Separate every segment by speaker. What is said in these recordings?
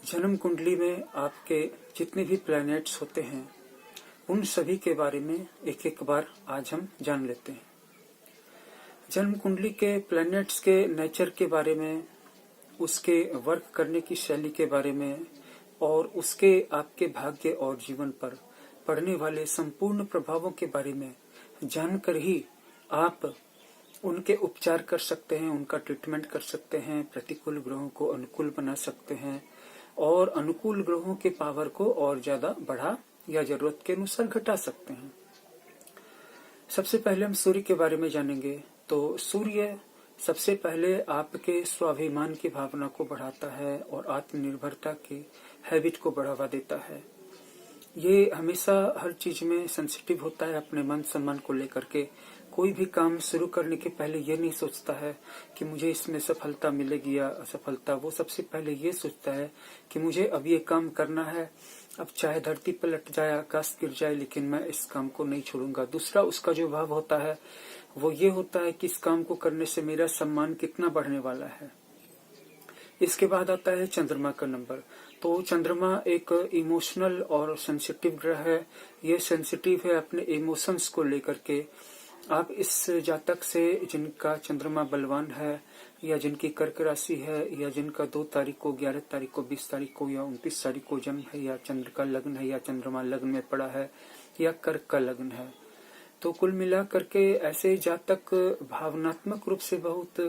Speaker 1: जन्म कुंडली में आपके जितने भी प्लैनेट्स होते हैं उन सभी के बारे में एक एक बार आज हम जान लेते हैं। जन्म कुंडली के प्लैनेट्स के नेचर के बारे में, उसके वर्क करने की शैली के बारे में और उसके आपके भाग्य और जीवन पर पड़ने वाले संपूर्ण प्रभावों के बारे में जानकर ही आप उनके उपचार कर सकते हैं, उनका ट्रीटमेंट कर सकते हैं, प्रतिकूल ग्रहों को अनुकूल बना सकते हैं और अनुकूल ग्रहों के पावर को और ज्यादा बढ़ा या जरूरत के अनुसार घटा सकते हैं। सबसे पहले हम सूर्य के बारे में जानेंगे। तो सूर्य सबसे पहले आपके स्वाभिमान की भावना को बढ़ाता है और आत्मनिर्भरता की हैबिट को बढ़ावा देता है। ये हमेशा हर चीज में सेंसिटिव होता है, अपने मन सम्मान को लेकर के कोई भी काम शुरू करने के पहले ये नहीं सोचता है कि मुझे इसमें सफलता मिलेगी या असफलता। वो सबसे पहले ये सोचता है कि मुझे अब ये काम करना है, अब चाहे धरती पलट जाए, आकाश गिर जाए, लेकिन मैं इस काम को नहीं छोड़ूंगा। दूसरा उसका जो भाव होता है वो ये होता है कि इस काम को करने से मेरा सम्मान कितना बढ़ने वाला है। इसके बाद आता है चंद्रमा का नंबर। तो चंद्रमा एक इमोशनल और सेंसिटिव ग्रह है। ये सेंसिटिव है अपने इमोशंस को लेकर के। आप इस जातक से जिनका चंद्रमा बलवान है या जिनकी कर्क राशि है या जिनका 2 तारीख को, 11 तारीख को, 20 तारीख को या 29 तारीख को जन्म है या चंद्र का लग्न है या चंद्रमा लग्न में पड़ा है या कर्क का लग्न है, तो कुल मिलाकर के ऐसे जातक भावनात्मक रूप से बहुत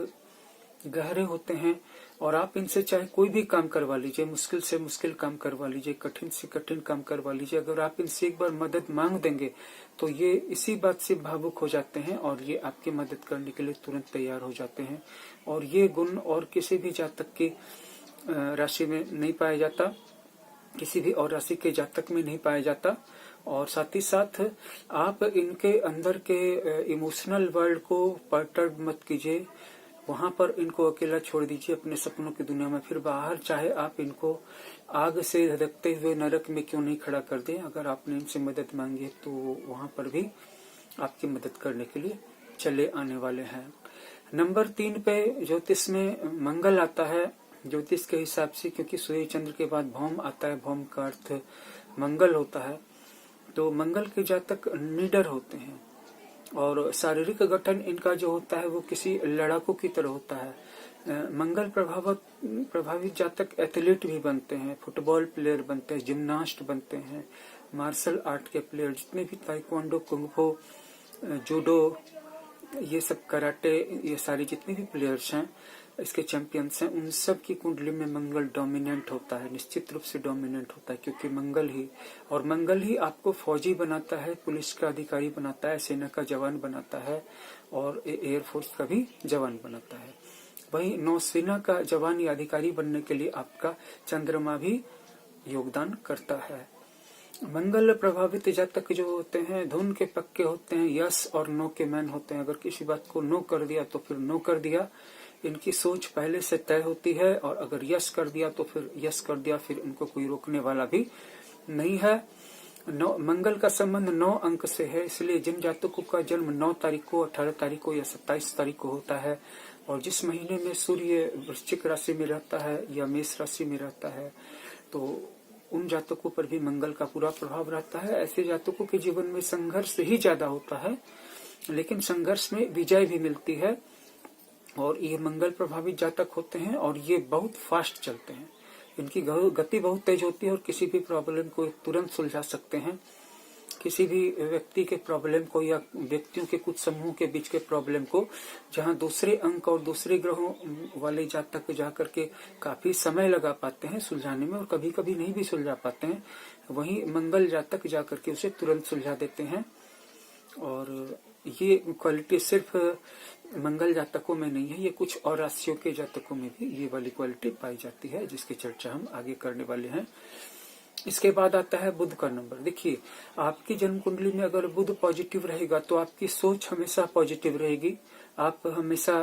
Speaker 1: गहरे होते हैं और आप इनसे चाहे कोई भी काम करवा लीजिए, मुश्किल से मुश्किल काम करवा लीजिए, कठिन से कठिन काम करवा लीजिए, अगर आप इनसे एक बार मदद मांग देंगे तो ये इसी बात से भावुक हो जाते हैं और ये आपकी मदद करने के लिए तुरंत तैयार हो जाते हैं। और ये गुण और किसी भी जातक की राशि में नहीं पाया जाता, किसी भी और राशि के जातक में नहीं पाया जाता। और साथ ही साथ आप इनके अंदर के इमोशनल वर्ल्ड को परटर्ब मत कीजिए, वहां पर इनको अकेला छोड़ दीजिए अपने सपनों की दुनिया में। फिर बाहर चाहे आप इनको आग से धधकते हुए नरक में क्यों नहीं खड़ा कर दें, अगर आपने इनसे मदद मांगी तो वहां पर भी आपकी मदद करने के लिए चले आने वाले हैं। नंबर 3 पे ज्योतिष में मंगल आता है। ज्योतिष के हिसाब से, क्योंकि सूर्य चंद्र के बाद भौम आता है, भौम का अर्थ मंगल होता है, तो मंगल के जातक निडर होते हैं और शारीरिक गठन इनका जो होता है वो किसी लड़ाकू की तरह होता है। मंगल प्रभावित जातक एथलीट भी बनते हैं, फुटबॉल प्लेयर बनते हैं, जिम्नास्ट बनते हैं, मार्शल आर्ट के प्लेयर, जितने भी ताइक्वांडो, कुंग-फू, जूडो, ये सब कराटे, ये सारी जितने भी प्लेयर्स हैं, इसके चैंपियंस हैं, उन सब की कुंडली में मंगल डोमिनेंट होता है, निश्चित रूप से डोमिनेंट होता है, क्योंकि मंगल ही आपको फौजी बनाता है, पुलिस का अधिकारी बनाता है, सेना का जवान बनाता है और एयरफोर्स का भी जवान बनाता है। वही नौसेना का जवान या अधिकारी बनने के लिए आपका चंद्रमा भी योगदान करता है। मंगल प्रभावित जातक जो होते हैं धुन के पक्के होते हैं, यस और नो के मैन होते हैं। अगर किसी बात को नो कर दिया तो फिर नो कर दिया, इनकी सोच पहले से तय होती है, और अगर यस कर दिया तो फिर यस कर दिया, फिर इनको कोई रोकने वाला भी नहीं है। मंगल का संबंध 9 अंक से है, इसलिए जिन जातकों का जन्म 9 तारीख को, 18 तारीख को या 27 तारीख को होता है और जिस महीने में सूर्य वृश्चिक राशि में रहता है या मेष राशि में रहता है, तो उन जातकों पर भी मंगल का पूरा प्रभाव रहता है। ऐसे जातकों के जीवन में संघर्ष ही ज्यादा होता है, लेकिन संघर्ष में विजय भी मिलती है। और ये मंगल प्रभावित जातक होते हैं और ये बहुत फास्ट चलते हैं, इनकी गति बहुत तेज होती है और किसी भी प्रॉब्लम को तुरंत सुलझा सकते हैं। किसी भी व्यक्ति के प्रॉब्लम को या व्यक्तियों के कुछ समूह के बीच के प्रॉब्लम को, जहां दूसरे अंक और दूसरे ग्रहों वाले जातक जाकर के काफी समय लगा पाते हैं सुलझाने में और कभी कभी नहीं भी सुलझा पाते हैं, वहीं मंगल जातक जाकर के उसे तुरंत सुलझा देते हैं। और ये क्वालिटी सिर्फ मंगल जातकों में नहीं है, ये कुछ और राशियों के जातकों में भी ये वाली क्वालिटी पाई जाती है, जिसकी चर्चा हम आगे करने वाले हैं। इसके बाद आता है बुध का नंबर। देखिए, आपकी जन्म कुंडली में अगर बुध पॉजिटिव रहेगा तो आपकी सोच हमेशा पॉजिटिव रहेगी, आप हमेशा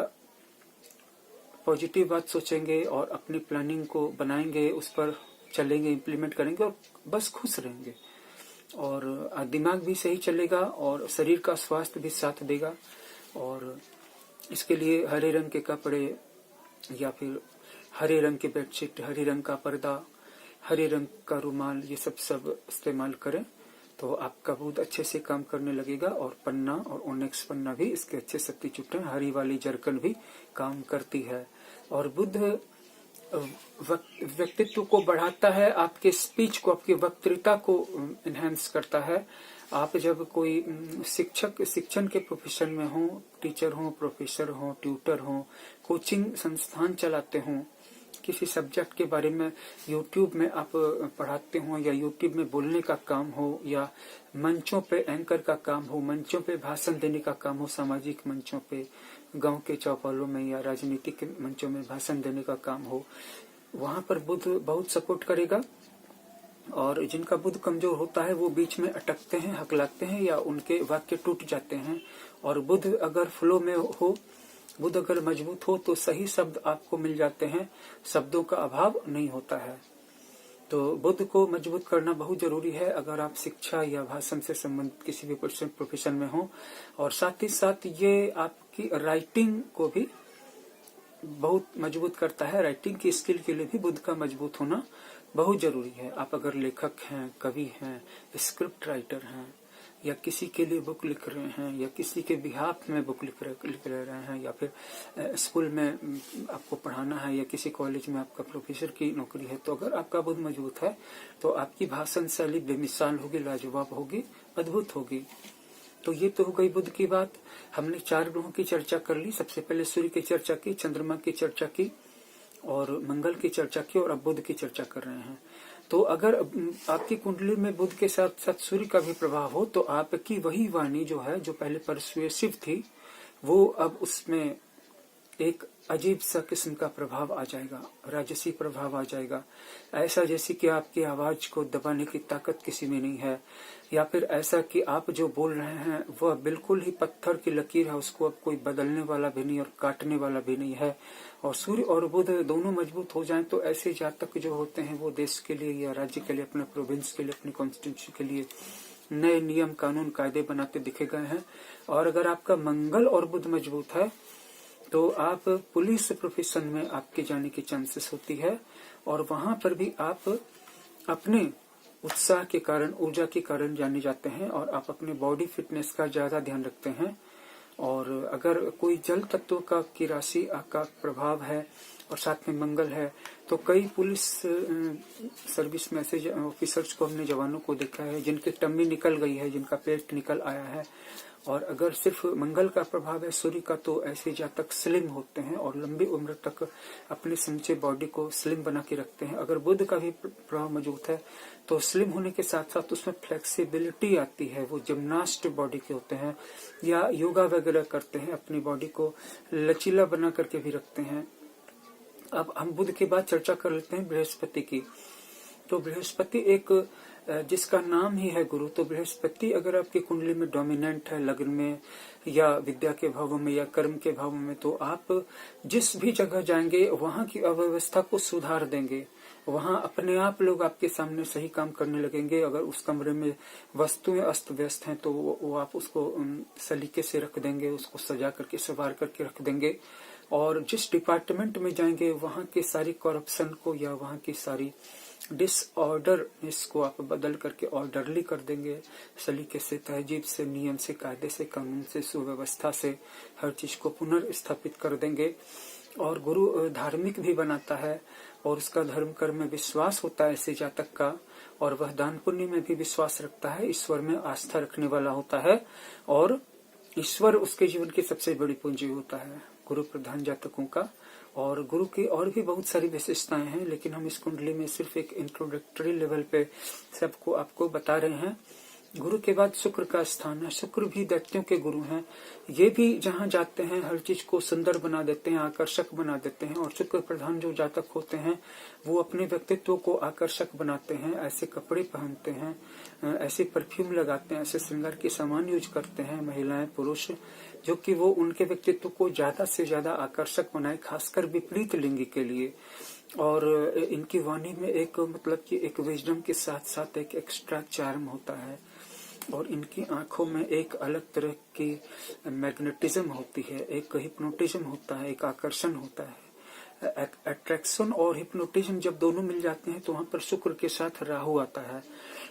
Speaker 1: पॉजिटिव बात सोचेंगे और अपनी प्लानिंग को बनाएंगे, उस पर चलेंगे, इम्प्लीमेंट करेंगे और बस खुश रहेंगे। और दिमाग भी सही चलेगा और शरीर का स्वास्थ्य भी साथ देगा। और इसके लिए हरे रंग के कपड़े या फिर हरे रंग की बेडशीट, हरे रंग का पर्दा, हरे रंग का रुमाल, ये सब इस्तेमाल करें तो आपका बुध अच्छे से काम करने लगेगा। और पन्ना और ओनेक्स पन्ना भी इसके अच्छे सब्स्टिट्यूट हैं। हरी वाली जरकन भी काम करती है। और बुध व्यक्तित्व को बढ़ाता है, आपके स्पीच को, आपकी वक्तृता को इनहेंस करता है। आप जब कोई शिक्षण के प्रोफेशन में हो, टीचर हो, प्रोफेसर हो, ट्यूटर हो, कोचिंग संस्थान चलाते हो, किसी सब्जेक्ट के बारे में यूट्यूब में आप पढ़ाते हो, या यूट्यूब में बोलने का काम हो, या मंचों पे एंकर का काम हो, मंचों पे भाषण देने का काम हो, सामाजिक मंचों पे, गांव के चौपालों में या राजनीतिक मंचों में भाषण देने का काम हो, वहां पर बुध बहुत सपोर्ट करेगा। और जिनका बुध कमजोर होता है वो बीच में अटकते हैं, हकलाते हैं, या उनके वाक्य टूट जाते हैं। और बुध अगर फ्लो में हो, बुध अगर मजबूत हो तो सही शब्द आपको मिल जाते हैं, शब्दों का अभाव नहीं होता है। तो बुध को मजबूत करना बहुत जरूरी है अगर आप शिक्षा या भाषण से संबंधित किसी भी प्रोफेशन में हो। और साथ ही साथ ये आपकी राइटिंग को भी बहुत मजबूत करता है। राइटिंग की स्किल के लिए भी बुध का मजबूत होना बहुत जरूरी है। आप अगर लेखक हैं, कवि हैं, स्क्रिप्ट राइटर हैं, या किसी के लिए बुक लिख रहे हैं, या किसी के बिहाफ में बुक लिख रहे हैं, या फिर स्कूल में आपको पढ़ाना है, या किसी कॉलेज में आपका प्रोफेसर की नौकरी है, तो अगर आपका बुध मजबूत है तो आपकी भाषण शैली बेमिसाल होगी, लाजवाब होगी, अद्भुत होगी। तो ये तो हो गई बुध की बात। हमने 4 ग्रहों की चर्चा कर ली। सबसे पहले सूर्य की चर्चा की, चंद्रमा की चर्चा की, और मंगल की चर्चा की, और अब बुध की चर्चा कर रहे हैं। तो अगर आपकी कुंडली में बुध के साथ साथ सूर्य का भी प्रभाव हो तो आपकी वही वाणी जो है, जो पहले परसुएसिव थी, वो अब उसमें एक अजीब सा किस्म का प्रभाव आ जाएगा, राजसी प्रभाव आ जाएगा। ऐसा जैसे कि आपकी आवाज को दबाने की ताकत किसी में नहीं है, या फिर ऐसा कि आप जो बोल रहे हैं वह बिल्कुल ही पत्थर की लकीर है, उसको अब कोई बदलने वाला भी नहीं और काटने वाला भी नहीं है। और सूर्य और बुध दोनों मजबूत हो जाएं तो ऐसे जातक जो होते हैं वो देश के लिए या राज्य के लिए, अपने प्रोविंस के लिए, अपनी कॉन्स्टिट्यूशन के लिए नए नियम कानून कायदे बनाते दिखे गए हैं। और अगर आपका मंगल और बुध मजबूत है तो आप पुलिस प्रोफेशन में आपके जाने की चांसेस होती है, और वहां पर भी आप अपने उत्साह के कारण, ऊर्जा के कारण जाने जाते हैं, और आप अपने बॉडी फिटनेस का ज्यादा ध्यान रखते हैं। और अगर कोई जल तत्व की राशि का प्रभाव है और साथ में मंगल है तो कई पुलिस सर्विस में ऐसे ऑफिसर्स को, हमने जवानों को देखा है जिनकी टम्मी निकल गई है, जिनका पेट निकल आया है। और अगर सिर्फ मंगल का प्रभाव है, सूर्य का, तो ऐसे जातक स्लिम होते हैं और लंबी उम्र तक अपने समूचे बॉडी को स्लिम बना के रखते हैं। अगर बुध का भी प्रभाव मौजूद है तो स्लिम होने के साथ साथ उसमें फ्लेक्सिबिलिटी आती है। वो जिम्नास्ट बॉडी के होते हैं या योगा वगैरह करते हैं, अपनी बॉडी को लचीला बना करके भी रखते हैं। अब हम बुध के बाद चर्चा कर लेते हैं बृहस्पति की। तो बृहस्पति एक, जिसका नाम ही है गुरु, तो बृहस्पति अगर आपकी कुंडली में डोमिनेंट है, लग्न में या विद्या के भाव में या कर्म के भाव में, तो आप जिस भी जगह जाएंगे वहां की अव्यवस्था को सुधार देंगे। वहां अपने आप लोग आपके सामने सही काम करने लगेंगे। अगर उस कमरे में वस्तुएं अस्त व्यस्त हैं तो वो आप उसको सलीके से रख देंगे, उसको सजा करके संवार करके रख देंगे। और जिस डिपार्टमेंट में जाएंगे वहां की सारी करप्शन को या वहां की सारी डिसऑर्डर इसको आप बदल करके ऑर्डरली कर देंगे। सलीके से, तहजीब से, नियम से, कायदे से, कानून से, सुव्यवस्था से हर चीज को पुनर्स्थापित कर देंगे। और गुरु धार्मिक भी बनाता है और उसका धर्म कर्म में विश्वास होता है ऐसे जातक का, और वह दान पुण्य में भी विश्वास रखता है, ईश्वर में आस्था रखने वाला होता है, और ईश्वर उसके जीवन की सबसे बड़ी पूंजी होता है गुरु प्रधान जातकों का। और गुरु की और भी बहुत सारी विशेषताएं हैं, लेकिन हम इस कुंडली में सिर्फ एक इंट्रोडक्टरी लेवल पे सबको आपको बता रहे हैं। गुरु के बाद शुक्र का स्थान है। शुक्र भी दैत्यों के गुरु हैं। ये भी जहाँ जाते हैं हर चीज को सुंदर बना देते हैं, आकर्षक बना देते हैं। और शुक्र प्रधान जो जातक होते हैं वो अपने व्यक्तित्व को आकर्षक बनाते हैं, ऐसे कपड़े पहनते हैं, ऐसे परफ्यूम लगाते हैं, ऐसे श्रृंगार के सामान यूज करते हैं महिलाएं पुरुष, जो कि वो उनके व्यक्तित्व को ज्यादा से ज्यादा आकर्षक बनाए, खासकर विपरीत लिंगी के लिए। और इनकी वाणी में एक मतलब कि एक विजडम के साथ साथ एक एक्स्ट्रा चार्म होता है, और इनकी आंखों में एक अलग तरह की मैग्नेटिज्म होती है, एक हिप्नोटिज्म होता है, एक आकर्षण होता है। अट्रैक्शन और हिप्नोटिज्म जब दोनों मिल जाते हैं तो वहां पर शुक्र के साथ राहु आता है,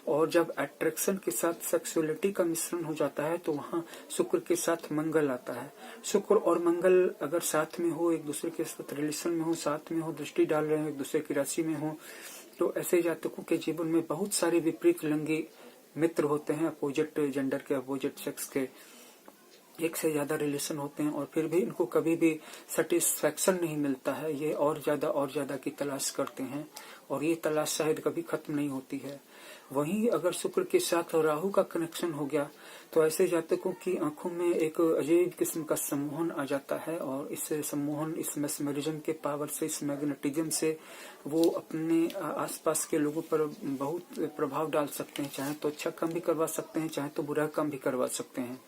Speaker 1: और जब अट्रैक्शन के साथ सेक्सुअलिटी का मिश्रण हो जाता है तो वहां शुक्र के साथ मंगल आता है। शुक्र और मंगल अगर साथ में हो, एक दूसरे के साथ रिलेशन में हो, साथ में हो, दृष्टि डाल रहे हो, एक दूसरे की राशि में हो, तो ऐसे जातकों के जीवन में बहुत सारे विपरीत लिंगी मित्र होते हैं, अपोजिट जेंडर के, अपोजिट सेक्स के एक से ज्यादा रिलेशन होते हैं, और फिर भी इनको कभी भी सेटिस्फैक्शन नहीं मिलता है। ये और ज्यादा की तलाश करते हैं, और ये तलाश शायद कभी खत्म नहीं होती है। वहीं अगर शुक्र के साथ राहु का कनेक्शन हो गया तो ऐसे जातकों की आंखों में एक अजीब किस्म का सम्मोहन आ जाता है, और इस सम्मोहन, इस मैस्मरिज्म के पावर से, इस मैग्नेटिज्म से वो अपने आसपास के लोगों पर बहुत प्रभाव डाल सकते हैं। चाहे तो अच्छा काम भी करवा सकते हैं, चाहे तो बुरा काम भी करवा सकते हैं।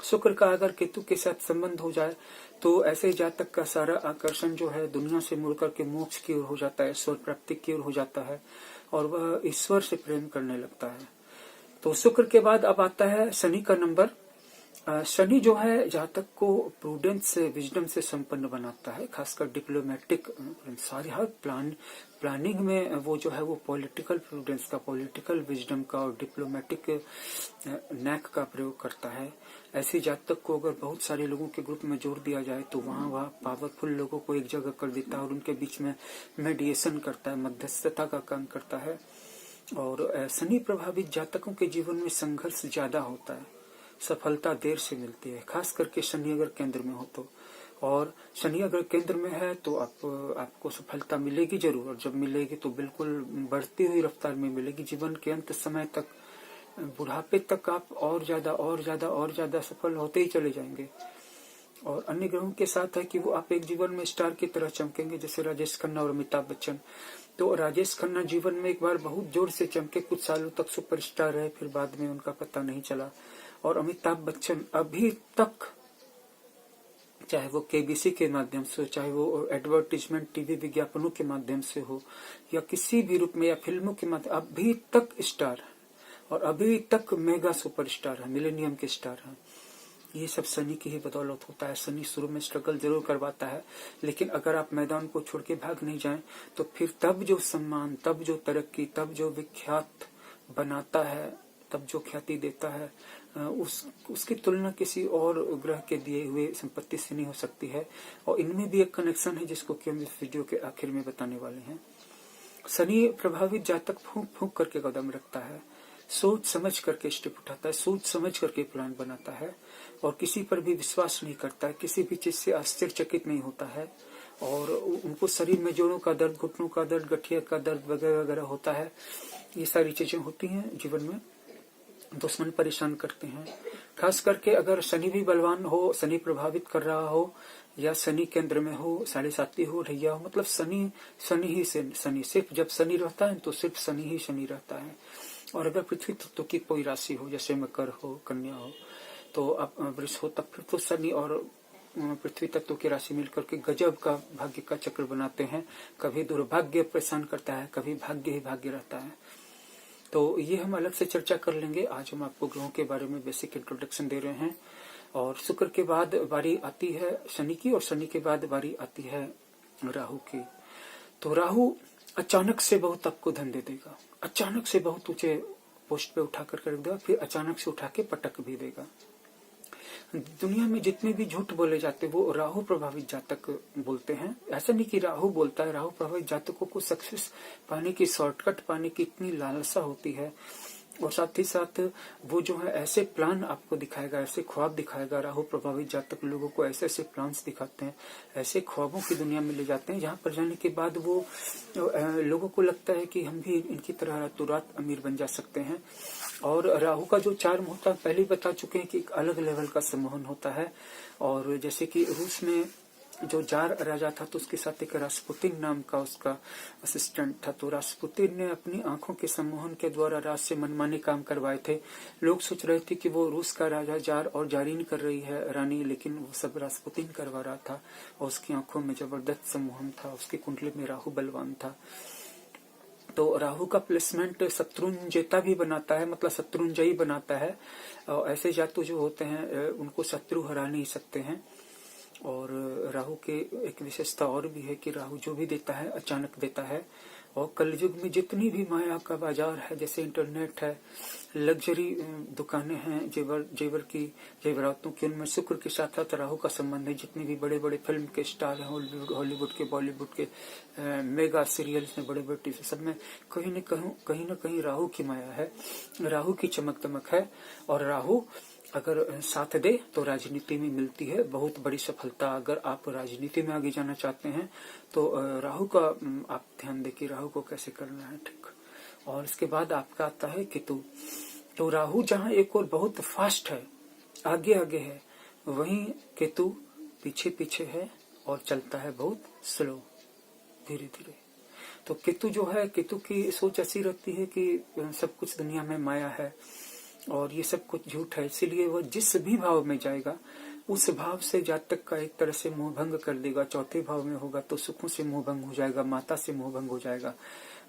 Speaker 1: शुक्र का अगर केतु के साथ संबंध हो जाए तो ऐसे जातक का सारा आकर्षण जो है दुनिया से मुड़कर के मोक्ष की ओर हो जाता है, ईश्वर प्राप्ति की ओर हो जाता है, और वह ईश्वर से प्रेम करने लगता है। तो शुक्र के बाद अब आता है शनि का नंबर। शनि जो है जातक को प्रूडेंस से, विजडम से संपन्न बनाता है, खासकर डिप्लोमेटिक सारी हर प्लानिंग में वो जो है वो पॉलिटिकल प्रूडेंस का, पॉलिटिकल विजडम का और डिप्लोमेटिक नैक का प्रयोग करता है। ऐसे जातक को अगर बहुत सारे लोगों के ग्रुप में जोड़ दिया जाए तो वहाँ वह पावरफुल लोगों को एक जगह कर देता है और उनके बीच में मेडिएशन करता है, मध्यस्थता का काम करता है। और शनि प्रभावित जातकों के जीवन में संघर्ष ज्यादा होता है, सफलता देर से मिलती है, खास करके शनि अगर केंद्र में हो तो। और शनि अगर केंद्र में है तो आपको सफलता मिलेगी जरूर, और जब मिलेगी तो बिल्कुल बढ़ती हुई रफ्तार में मिलेगी। जीवन के अंत समय तक, बुढ़ापे तक आप और ज्यादा सफल होते ही चले जाएंगे। और अन्य ग्रहों के साथ है कि वो आप एक जीवन में स्टार की तरह चमकेंगे, जैसे राजेश खन्ना और अमिताभ बच्चन। तो राजेश खन्ना जीवन में एक बार बहुत जोर से चमके, कुछ सालों तक सुपरस्टार रहे, फिर बाद में उनका पता नहीं चला। और अमिताभ बच्चन अभी तक, चाहे वो केबीसी के माध्यम से हो, चाहे वो एडवर्टीजमेंट टीवी विज्ञापनों के माध्यम से हो, या किसी भी रूप में, या फिल्मों के माध्यम, अभी तक स्टार है और अभी तक मेगा सुपरस्टार है, मिलेनियम के स्टार है। ये सब शनि की ही बदौलत होता है। शनि शुरू में स्ट्रगल जरूर करवाता है, लेकिन अगर आप मैदान को छोड़ के भाग नहीं जाएं तो फिर तब जो सम्मान, तब जो तरक्की, तब जो विख्यात बनाता है, तब जो ख्याति देता है, उसकी तुलना किसी और ग्रह के दिए हुए संपत्ति से नहीं हो सकती है। और इनमें भी एक कनेक्शन है जिसको कि हम इस वीडियो के आखिर में बताने वाले हैं। शनि प्रभावित जातक फूंक फूंक करके कदम रखता है, सोच समझ करके स्टेप उठाता है, सोच समझ करके प्लान बनाता है, और किसी पर भी विश्वास नहीं करता है, किसी भी चीज से आश्चर्यचकित नहीं होता है। और उनको शरीर में जोड़ों का दर्द, घुटनों का दर्द, गठिया का दर्द वगैरह वगैरह होता है। ये सारी चीजें होती हैं जीवन में। दुश्मन परेशान करते हैं, खास करके अगर शनि भी बलवान हो, शनि प्रभावित कर रहा हो, या शनि केंद्र में हो, 7.5 हो, रैया हो, मतलब शनि ही शनि, सिर्फ जब शनि रहता है तो सिर्फ शनि ही शनि रहता है। और अगर पृथ्वी तत्व की कोई राशि हो, जैसे मकर हो, कन्या हो, तो अब वृष हो, तब फिर तो शनि और पृथ्वी तत्व की राशि मिलकर के गजब का भाग्य का चक्र बनाते हैं। कभी दुर्भाग्य परेशान करता है, कभी भाग्य ही भाग्य रहता है। तो ये हम अलग से चर्चा कर लेंगे। आज हम आपको ग्रहों के बारे में बेसिक इंट्रोडक्शन दे रहे हैं। और शुक्र के बाद बारी आती है शनि की, और शनि के बाद बारी आती है राहु की। तो राहु अचानक से बहुत आपको धन दे देगा, अचानक से बहुत ऊंचे पोस्ट पे उठा कर रख देगा, फिर अचानक से उठा के पटक भी देगा। दुनिया में जितने भी झूठ बोले जाते वो राहु प्रभावित जातक बोलते हैं। ऐसा नहीं कि राहु बोलता है, राहु प्रभावित जातकों को सक्सेस पाने की, शॉर्टकट पाने की इतनी लालसा होती है, और साथ ही साथ वो जो है ऐसे प्लान आपको दिखाएगा, ऐसे ख्वाब दिखाएगा। राहु प्रभावित जातक लोगों को ऐसे ऐसे प्लान्स दिखाते हैं, ऐसे ख्वाबों की दुनिया में ले जाते हैं जहाँ पर जाने के बाद वो लोगों को लगता है कि हम भी इनकी तरह रातों रात अमीर बन जा सकते हैं। और राहु का जो चार्म होता है पहले ही बता चुके हैं कि एक अलग लेवल का सम्मोहन होता है। और जैसे कि रूस में जो जार राजा था तो उसके साथ एक रास्पुतिन नाम का उसका असिस्टेंट था। तो रास्पुतिन ने अपनी आंखों के सम्मोहन के द्वारा राज से मनमाने काम करवाए थे। लोग सोच रहे थे कि वो रूस का राजा जार और जारीन कर रही है रानी, लेकिन वो सब रास्पुतिन करवा रहा था। और उसकी आंखों में जबरदस्त सम्मोहन था, उसकी कुंडली में राहु बलवान था। तो राहु का प्लेसमेंट शत्रुंजयता भी बनाता है, मतलब शत्रुंजयी बनाता है। और ऐसे जातक जो होते हैं उनको शत्रु हरा नहीं सकते हैं। और राहु के एक विशेषता और भी है कि राहु जो भी देता है अचानक देता है। और कलयुग में जितनी भी माया का बाजार है, जैसे इंटरनेट है, लग्जरी दुकानें हैं, जेवर की जेवरातों की, उनमें शुक्र के साथ साथ राहु का संबंध है। जितने भी बड़े बड़े फिल्म के स्टार हैं, हॉलीवुड के, बॉलीवुड के, मेगा सीरियल्स में, बड़े बड़े टीवी, सब में कहीं न कहीं राहु की माया है, राहु की चमक दमक है। और राहु अगर साथ दे तो राजनीति में मिलती है बहुत बड़ी सफलता। अगर आप राजनीति में आगे जाना चाहते हैं तो राहु का आप ध्यान दें कि राहु को कैसे करना है, ठीक। और इसके बाद आपका आता है केतु। तो राहु जहाँ एक और बहुत फास्ट है, आगे आगे है, वहीं केतु पीछे पीछे है और चलता है बहुत स्लो, धीरे धीरे। तो केतु जो है, केतु की सोच ऐसी रहती है कि सब कुछ दुनिया में माया है और ये सब कुछ झूठ है, इसीलिए वह जिस भी भाव में जाएगा उस भाव से जातक का एक तरह से मोह भंग कर देगा। चौथे भाव में होगा तो सुखों से मोह भंग हो जाएगा, माता से मोह भंग हो जाएगा।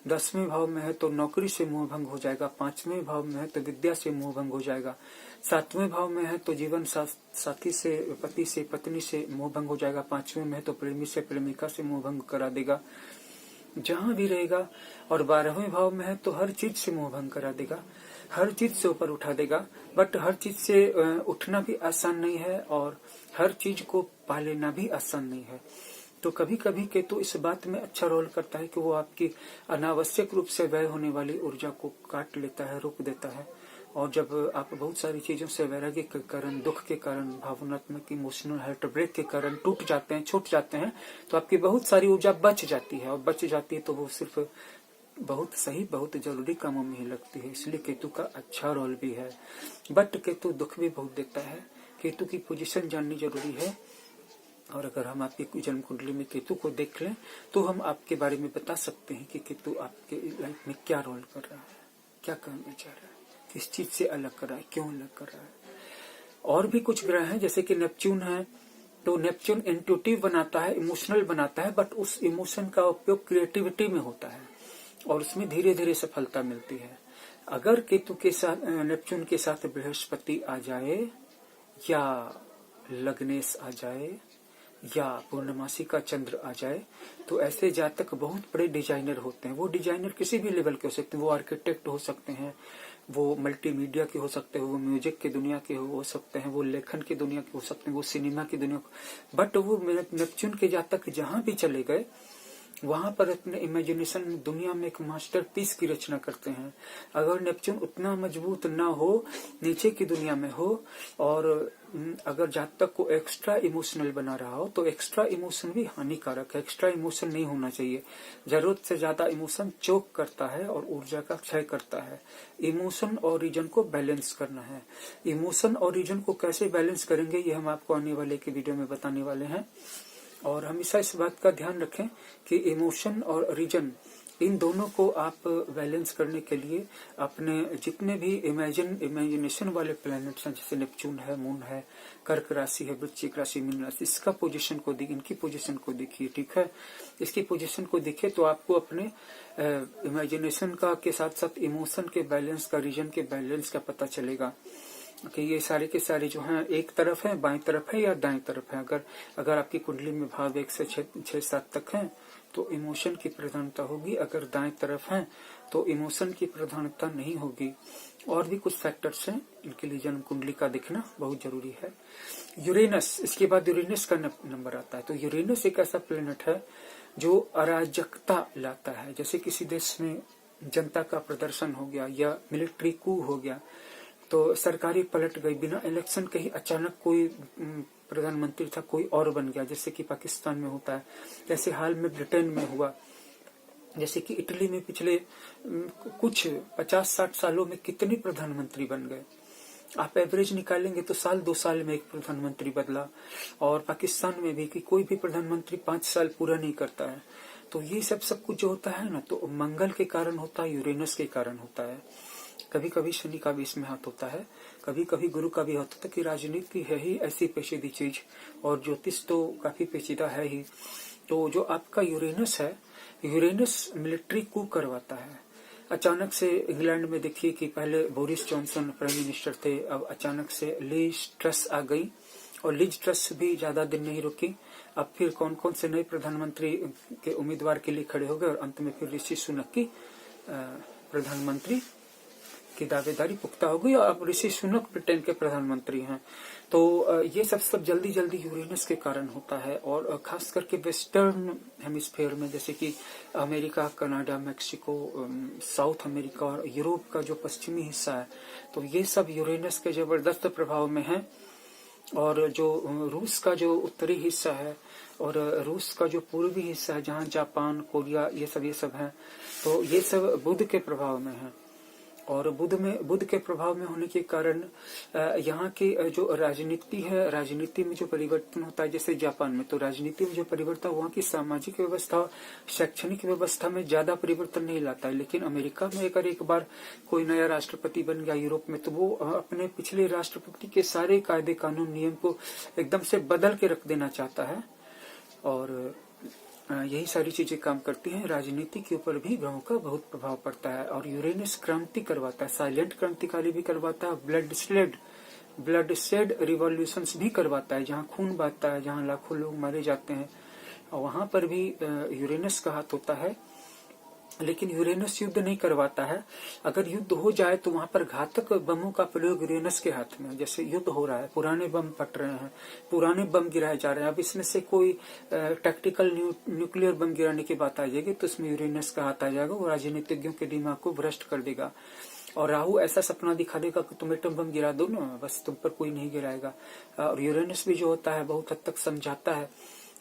Speaker 1: 10वें भाव में है तो नौकरी से मोह भंग हो जाएगा। 5वें भाव में है तो विद्या से मोह भंग हो जाएगा। 7वें भाव में है तो जीवन साथी से, पति से, पत्नी से मोह भंग हो जाएगा। 5वें में है तो प्रेमी से, प्रेमिका से मोह भंग करा देगा जहां भी रहेगा। और 12वें भाव में है तो हर चीज से मोह भंग करा देगा, हर चीज से ऊपर उठा देगा। बट हर चीज से उठना भी आसान नहीं है और हर चीज को पा लेना भी आसान नहीं है। तो कभी कभी केतु इस बात में अच्छा रोल करता है कि वो आपकी अनावश्यक रूप से व्यय होने वाली ऊर्जा को काट लेता है, रोक देता है। और जब आप बहुत सारी चीजों से वैराग्य के कारण, दुख के कारण, भावनात्मक इमोशनल हार्ट ब्रेक के कारण टूट जाते हैं, छूट जाते हैं, तो आपकी बहुत सारी ऊर्जा बच जाती है। और बच जाती है तो वो सिर्फ बहुत सही, बहुत जरूरी कामों में ही लगती है। इसलिए केतु का अच्छा रोल भी है। बट केतु दुख भी बहुत देता है। केतु की पोजीशन जाननी जरूरी है। और अगर हम आपकी जन्म कुंडली में केतु को देख लें तो हम आपके बारे में बता सकते हैं कि केतु आपके लाइफ में क्या रोल कर रहा है, क्या करना चाह रहा है, किस चीज से अलग कर रहा है, क्यों अलग कर रहा है। और भी कुछ ग्रह हैं जैसे कि नेपच्यून है। तो नेपच्यून इंट्यूटिव बनाता है, इमोशनल बनाता है, बट उस इमोशन का उपयोग क्रिएटिविटी में होता है और उसमें धीरे धीरे सफलता मिलती है। अगर केतु के साथ, नेपच्यून के साथ बृहस्पति आ जाए या लग्नेश आ जाए या पूर्णमासी का चंद्र आ जाए तो ऐसे जातक बहुत बड़े डिजाइनर होते हैं। वो डिजाइनर किसी भी लेवल के हो सकते हैं, वो आर्किटेक्ट हो सकते हैं, वो मल्टीमीडिया के हो सकते हैं, वो म्यूजिक की दुनिया के हो सकते हैं, वो लेखन की दुनिया के हो सकते हैं, वो सिनेमा की दुनिया। बट वो नेपच्यून के जातक जहां भी चले गए वहां पर अपने इमेजिनेशन दुनिया में एक मास्टरपीस की रचना करते हैं। अगर नेपच्यून उतना मजबूत ना हो, नीचे की दुनिया में हो, और अगर जातक को एक्स्ट्रा इमोशनल बना रहा हो तो एक्स्ट्रा इमोशन भी हानिकारक है। एक्स्ट्रा इमोशन नहीं होना चाहिए। जरूरत से ज्यादा इमोशन चोक करता है और ऊर्जा का क्षय करता है। इमोशन और रीजन को बैलेंस करना है। इमोशन और रीजन को कैसे बैलेंस करेंगे ये हम आपको आने वाले के वीडियो में बताने वाले हैं। और हमेशा इस बात का ध्यान रखें कि इमोशन और रीजन, इन दोनों को आप बैलेंस करने के लिए अपने जितने भी इमेजिनेशन वाले प्लैनेट्स हैं, जैसे नेपच्यून है, मून है, कर्क राशि है, वृश्चिक राशि, मीन राशि, इसका पोजीशन को इनकी पोजीशन को देखिए, ठीक है। इसकी पोजीशन को देखिए तो आपको अपने इमेजिनेशन का के साथ साथ इमोशन के बैलेंस का, रीजन के बैलेंस का पता चलेगा कि ये सारे के सारे जो हैं एक तरफ है, बाएं तरफ है या दाएं तरफ है। अगर आपकी कुंडली में भाव 1 से 6-7 तक है तो इमोशन की प्रधानता होगी। अगर दाएं तरफ है तो इमोशन की प्रधानता नहीं होगी। और भी कुछ फैक्टर्स हैं, इनके लिए जन्म कुंडली का देखना बहुत जरूरी है। यूरेनस, इसके बाद यूरेनस का नंबर आता है। तो यूरेनस एक ऐसा प्लेनेट है जो अराजकता लाता है। जैसे किसी देश में जनता का प्रदर्शन हो गया या मिलिट्री कू हो गया, तो सरकारी पलट गई, बिना इलेक्शन के ही अचानक कोई प्रधानमंत्री था, कोई और बन गया, जैसे कि पाकिस्तान में होता है। जैसे हाल में ब्रिटेन में हुआ, जैसे कि इटली में पिछले कुछ 50-60 सालों में कितने प्रधानमंत्री बन गए। आप एवरेज निकालेंगे तो 1-2 साल में एक प्रधानमंत्री बदला। और पाकिस्तान में भी कि कोई भी प्रधानमंत्री 5 साल पूरा नहीं करता है। तो ये सब कुछ जो होता है ना, तो मंगल के कारण होता है, यूरेनस के कारण होता है। कभी कभी शनि का भी इसमें हाथ होता है, कभी कभी गुरु का भी हाथ होता है कि राजनीति है ही ऐसी पेचीदी चीज, और ज्योतिष तो काफी पेचीदा है ही। तो जो आपका यूरेनस है, यूरेनस मिलिट्री कू करवाता है। अचानक से इंग्लैंड में देखिए कि पहले बोरिस जॉनसन प्राइम मिनिस्टर थे, अब अचानक से ली ट्रस आ गई और लिज ट्रस भी ज्यादा दिन नहीं रुकी। अब फिर कौन कौन से नए प्रधानमंत्री के उम्मीदवार के लिए खड़े हो गए और अंत में फिर ऋषि सुनक की प्रधानमंत्री की दावेदारी पुख्ता हो गई और अब ऋषि सुनक ब्रिटेन के प्रधानमंत्री हैं। तो ये सब जल्दी जल्दी यूरेनस के कारण होता है और खास करके वेस्टर्न हेमिस्फीयर में, जैसे कि America, Canada, Mexico, south America और यूरोप का जो पश्चिमी हिस्सा है, तो ये सब यूरेनस के जबरदस्त प्रभाव में है। और जो रूस का जो उत्तरी हिस्सा है और रूस का जो पूर्वी हिस्सा है, जहाँ जापान, कोरिया ये सब है, तो ये सब बुध के प्रभाव में है। और बुध के प्रभाव में होने के कारण यहाँ की जो राजनीति है, राजनीति में जो परिवर्तन होता है, जैसे जापान में, तो राजनीति में जो परिवर्तन वहाँ की सामाजिक व्यवस्था, शैक्षणिक व्यवस्था में ज्यादा परिवर्तन नहीं लाता है। लेकिन अमेरिका में अगर एक बार कोई नया राष्ट्रपति बन गया यूरोप में, तो वो अपने पिछले राष्ट्रपति के सारे कायदे कानून नियम को एकदम से बदल के रख देना चाहता है। और यही सारी चीजें काम करती हैं। राजनीति के ऊपर भी ग्रहों का बहुत प्रभाव पड़ता है। और यूरेनस क्रांति करवाता है, साइलेंट क्रांतिकारी भी करवाता है, ब्लड शेड रिवॉल्यूशंस भी करवाता है, जहाँ खून बहता है, जहाँ लाखों लोग मारे जाते हैं, और वहां पर भी यूरेनस का हाथ होता है। लेकिन यूरेनस युद्ध नहीं करवाता है। अगर युद्ध हो जाए तो वहां पर घातक बमों का प्रयोग यूरेनस के हाथ में, जैसे युद्ध हो रहा है, पुराने बम फट रहे हैं, पुराने बम गिराए जा रहे हैं, अब इसमें से कोई टैक्टिकल न्यूक्लियर बम गिराने की बात आ जाएगी तो उसमें यूरेनस का हाथ आ जाएगा, वो राजनीतिज्ञों के दिमाग को भ्रष्ट कर देगा। और राहु ऐसा सपना दिखा देगा कि तुम एटम बम गिरा दो ना, बस तुम पर कोई नहीं गिराएगा। और यूरेनस भी जो होता है बहुत हद तक समझाता है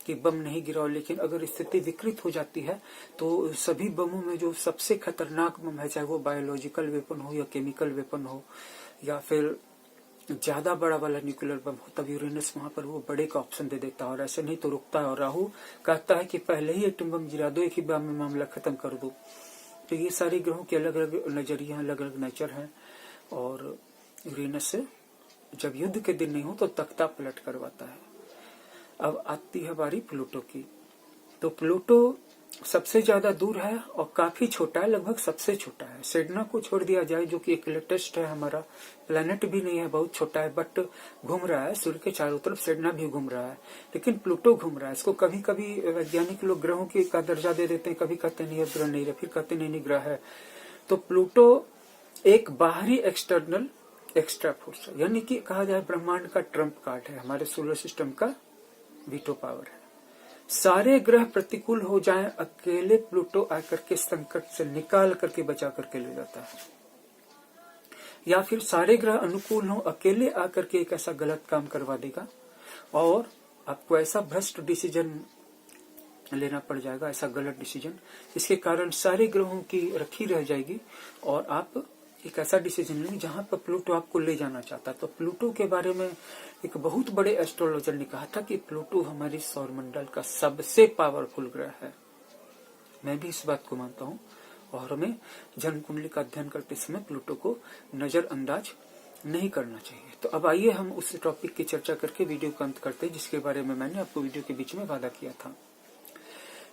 Speaker 1: कि बम नहीं गिराओ। लेकिन अगर स्थिति विकृत हो जाती है तो सभी बमों में जो सबसे खतरनाक बम है, चाहे वो बायोलॉजिकल वेपन हो या केमिकल वेपन हो या फिर ज्यादा बड़ा वाला न्यूक्लियर बम हो, तब यूरेनस वहां पर वो बड़े का ऑप्शन दे देता है और ऐसे नहीं तो रुकता है। और राहु कहता है कि पहले ही एटम बम गिरा दो, एक ही बम में मामला खत्म कर दो। तो ये सारे ग्रहों के अलग अलग नजरिए, अलग अलग नेचर है। और यूरेनस से जब युद्ध के दिन नहीं हो तो तख्ता पलट करवाता है। अब आती है बारी प्लूटो की। तो प्लूटो सबसे ज्यादा दूर है और काफी छोटा है, लगभग सबसे छोटा है। सेडना को छोड़ दिया जाए जो कि एक लेटेस्ट है हमारा, प्लेनेट भी नहीं है, बहुत छोटा है, बट घूम रहा है सूर्य के चारों तरफ। सेडना भी घूम रहा है, लेकिन प्लूटो घूम रहा है। इसको कभी कभी वैज्ञानिक लोग ग्रहों की का दर्जा दे देते हैं, कभी कहते नहीं ग्रह नहीं रहे, फिर कहते नहीं ग्रह है। तो प्लूटो एक बाहरी एक्सटर्नल एक्स्ट्रा फोर्स, यानी कि कहा जाए ब्रह्मांड का ट्रम्प कार्ड है, हमारे सोलर सिस्टम का वीटो पावर है। सारे ग्रह प्रतिकूल हो जाएं, अकेले प्लूटो आकर के संकट से निकाल करके बचा करके ले जाता है। या फिर सारे ग्रह अनुकूल हो, अकेले आकर के एक ऐसा गलत काम करवा देगा और आपको ऐसा भ्रष्ट डिसीजन लेना पड़ जाएगा, ऐसा गलत डिसीजन, जिसके कारण सारे ग्रहों की रखी रह जाएगी और आप एक ऐसा डिसीजन लेंगे जहां पर प्लूटो आपको ले जाना चाहता है। तो प्लूटो के बारे में एक बहुत बड़े एस्ट्रोलॉजर ने कहा था कि प्लूटो हमारी सौर मंडल का सबसे पावरफुल ग्रह है। मैं भी इस बात को मानता हूँ और हमें जन्म कुंडली का अध्ययन करते समय प्लूटो को नजरअंदाज नहीं करना चाहिए। तो अब आइए हम उस टॉपिक की चर्चा करके वीडियो का अंत करते हैं, जिसके बारे में मैंने आपको वीडियो के बीच में वादा किया था।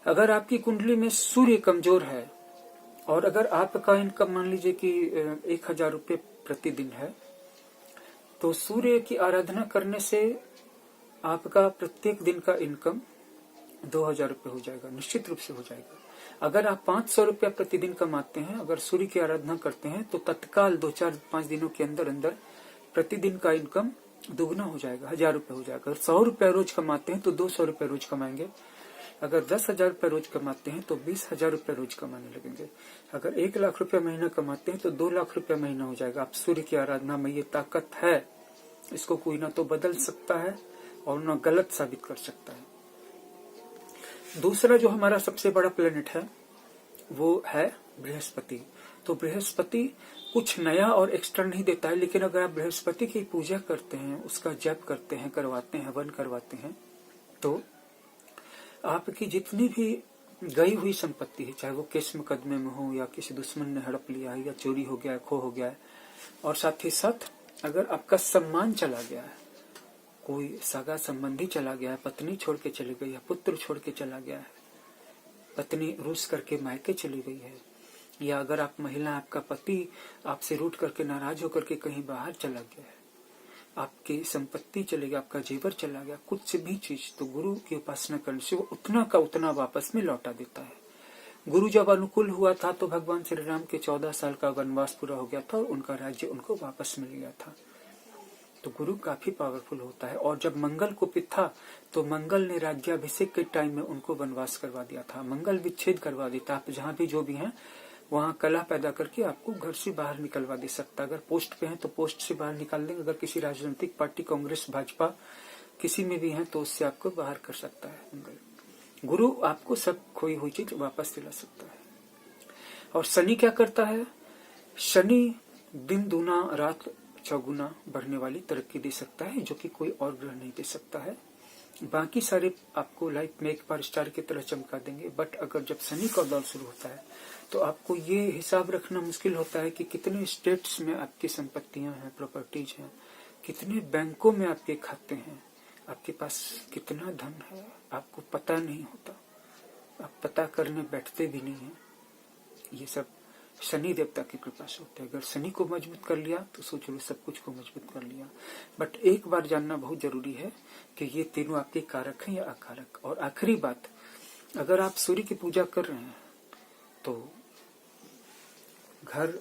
Speaker 1: अगर आपकी कुंडली में सूर्य कमजोर है और अगर आपका इनकम मान लीजिए कि 1000 रुपये प्रतिदिन है, तो सूर्य की आराधना करने से आपका प्रत्येक दिन का इनकम 2000 रुपये हो जाएगा, निश्चित रूप से हो जाएगा। अगर आप 500 रुपया प्रतिदिन कमाते हैं, अगर सूर्य की आराधना करते हैं, तो तत्काल 2-4-5 दिनों के अंदर अंदर प्रतिदिन का इनकम दुगना हो जाएगा, 1000 रुपये हो जाएगा। अगर 100 रुपया रोज कमाते हैं तो 200 रुपये रोज कमाएंगे। अगर 10,000 रुपये रोज कमाते हैं तो 20,000 रुपये रोज कमाने लगेंगे। अगर 1 लाख रुपया महीना कमाते हैं तो 2 लाख रुपया महीना हो जाएगा। आप सूर्य की आराधना में ये ताकत है, इसको कोई ना तो बदल सकता है और ना गलत साबित कर सकता है। दूसरा जो हमारा सबसे बड़ा प्लेनेट है वो है बृहस्पति। तो बृहस्पति कुछ नया और एक्स्ट्रा नहीं देता है, लेकिन अगर आप बृहस्पति की पूजा करते हैं, उसका जप करते हैं, करवाते हैं, हवन करवाते हैं, तो आपकी जितनी भी गई हुई संपत्ति है, चाहे वो केस मुकदमे में हो या किसी दुश्मन ने हड़प लिया है या चोरी हो गया है, खो हो गया है, और साथ ही साथ अगर आपका सम्मान चला गया है, कोई सगा संबंधी चला गया है, पत्नी छोड़ के चली गई है, पुत्र छोड़ के चला गया है, पत्नी रूस करके मायके चली गई है, या अगर आप महिला, आपका पति आपसे रूठ करके नाराज होकर के कहीं बाहर चला गया है, आपकी संपत्ति चली गई, आपका जेवर चला गया, कुछ भी चीज, तो गुरु की उपासना करने से वो उतना का उतना वापस में लौटा देता है। गुरु जब अनुकूल हुआ था तो भगवान श्री राम के 14 साल का वनवास पूरा हो गया था और उनका राज्य उनको वापस मिल गया था। तो गुरु काफी पावरफुल होता है। और जब मंगल कुपित था तो मंगल ने राज्याभिषेक के टाइम में उनको वनवास करवा दिया था। मंगल विच्छेद करवा देता, आप जहाँ भी जो भी हैं वहाँ कला पैदा करके आपको घर से बाहर निकलवा दे सकता। अगर पोस्ट पे हैं तो पोस्ट से बाहर निकाल देंगे, अगर किसी राजनीतिक पार्टी कांग्रेस भाजपा किसी में भी हैं तो उससे आपको बाहर कर सकता है मंगल। गुरु आपको सब खोई हुई चीज वापस दिला सकता है। और शनि क्या करता है? शनि दिन दूना रात चौगुना बढ़ने वाली तरक्की दे सकता है, जो कि कोई और ग्रह नहीं दे सकता है। बाकी सारे आपको लाइफ में एक बार स्टार की तरह चमका देंगे, बट अगर जब शनि का दौर शुरू होता है तो आपको ये हिसाब रखना मुश्किल होता है कि कितने स्टेट्स में आपकी संपत्तियां हैं, प्रॉपर्टीज हैं, कितने बैंकों में आपके खाते हैं, आपके पास कितना धन है, आपको पता नहीं होता, आप पता करने बैठते भी नहीं हैं। ये सब शनि देवता की कृपा से होता है। अगर शनि को मजबूत कर लिया तो सोच लो सब कुछ को मजबूत कर लिया। बट एक बार जानना बहुत जरूरी है कि ये तीनों आपके कारक हैं या अकारक। और आखिरी बात, अगर आप सूर्य की पूजा कर रहे हैं तो घर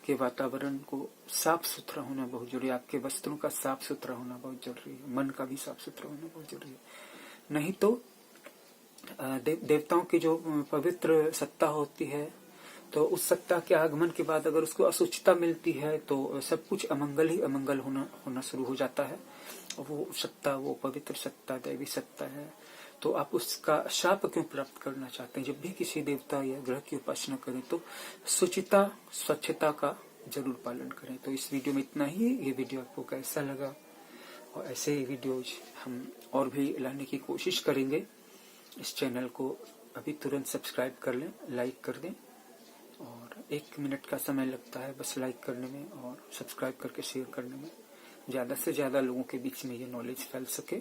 Speaker 1: के वातावरण को साफ सुथरा होना बहुत जरूरी है, आपके वस्त्रों का साफ सुथरा होना बहुत जरूरी है, मन का भी साफ सुथरा होना बहुत जरूरी है। नहीं तो देवताओं की जो पवित्र सत्ता होती है तो उस सत्ता के आगमन के बाद अगर उसको असुचिता मिलती है तो सब कुछ अमंगल ही अमंगल होना शुरू हो जाता है। वो सत्ता, वो पवित्र सत्ता, दैवी सत्ता है, तो आप उसका शाप क्यों प्राप्त करना चाहते हैं? जब भी किसी देवता या ग्रह की उपासना करें तो शुचिता, स्वच्छता का जरूर पालन करें। तो इस वीडियो में इतना ही। ये वीडियो आपको कैसा लगा? और ऐसे ही वीडियोज हम और भी लाने की कोशिश करेंगे। इस चैनल को अभी तुरंत सब्सक्राइब कर लें, लाइक कर दें, और 1 मिनट का समय लगता है बस लाइक करने में और सब्सक्राइब करके शेयर करने में। ज्यादा से ज्यादा लोगों के बीच में ये नॉलेज फैल सके।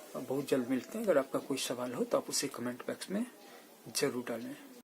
Speaker 1: और बहुत जल्द मिलते हैं। अगर आपका कोई सवाल हो तो आप उसे कमेंट बॉक्स में जरूर डालें।